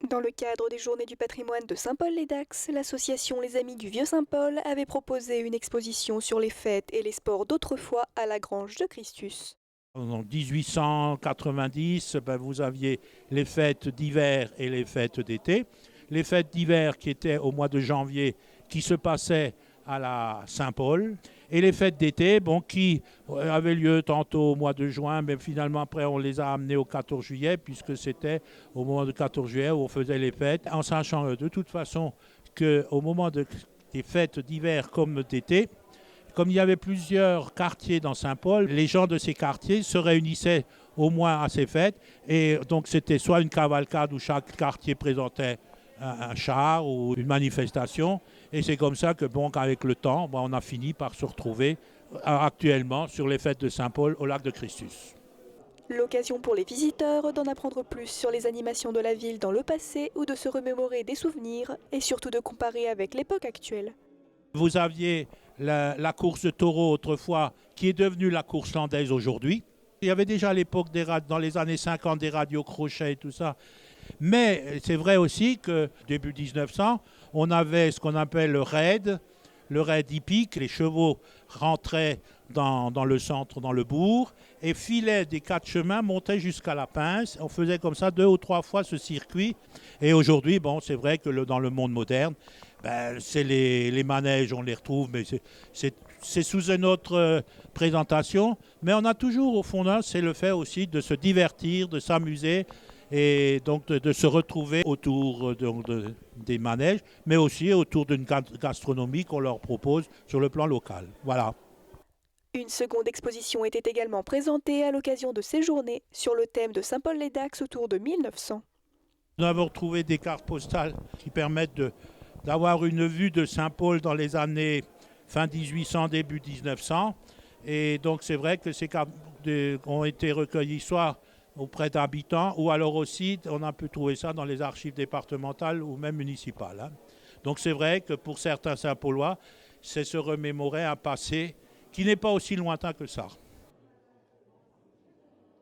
Dans le cadre des Journées du patrimoine de Saint-Paul-les-Dax, l'association Les Amis du Vieux Saint-Paul avait proposé une exposition sur les fêtes et les sports d'autrefois à la Grange de Christus. En 1890, vous aviez les fêtes d'hiver et les fêtes d'été. Les fêtes d'hiver qui étaient au mois de janvier, qui se passaient à la Saint-Paul, et les fêtes d'été qui avaient lieu tantôt au mois de juin, mais finalement après on les a amenées au 14 juillet, puisque c'était au moment du 14 juillet où on faisait les fêtes, en sachant de toute façon qu'au moment des fêtes d'hiver comme d'été, comme il y avait plusieurs quartiers dans Saint-Paul, les gens de ces quartiers se réunissaient au moins à ces fêtes. Et donc c'était soit une cavalcade où chaque quartier présentait un char ou une manifestation. Et c'est comme ça que, avec le temps, on a fini par se retrouver actuellement sur les fêtes de Saint-Paul au lac de Christus. L'occasion pour les visiteurs d'en apprendre plus sur les animations de la ville dans le passé ou de se remémorer des souvenirs et surtout de comparer avec l'époque actuelle. Vous aviez la course de taureaux autrefois qui est devenue la course landaise aujourd'hui. Il y avait déjà à l'époque, dans les années 50, des radios crochets et tout ça. Mais c'est vrai aussi que début 1900, on avait ce qu'on appelle le raid hippique. Les chevaux rentraient dans le centre, dans le bourg, et filaient des 4 chemins, montaient jusqu'à la pince. On faisait comme ça 2 ou 3 fois ce circuit. Et aujourd'hui, c'est vrai que dans le monde moderne, c'est les manèges, on les retrouve, mais c'est sous une autre présentation. Mais on a toujours, au fond, c'est le fait aussi de se divertir, de s'amuser et donc de se retrouver autour des manèges, mais aussi autour d'une gastronomie qu'on leur propose sur le plan local. Voilà. Une seconde exposition était également présentée à l'occasion de ces journées sur le thème de Saint-Paul-les-Dax autour de 1900. Nous avons retrouvé des cartes postales qui permettent d'avoir une vue de Saint-Paul dans les années fin 1800, début 1900. Et donc c'est vrai que ces cartes ont été recueillies soit auprès d'habitants ou alors aussi on a pu trouver ça dans les archives départementales ou même municipales. Donc c'est vrai que pour certains Saint-Paulois, c'est se remémorer un passé qui n'est pas aussi lointain que ça.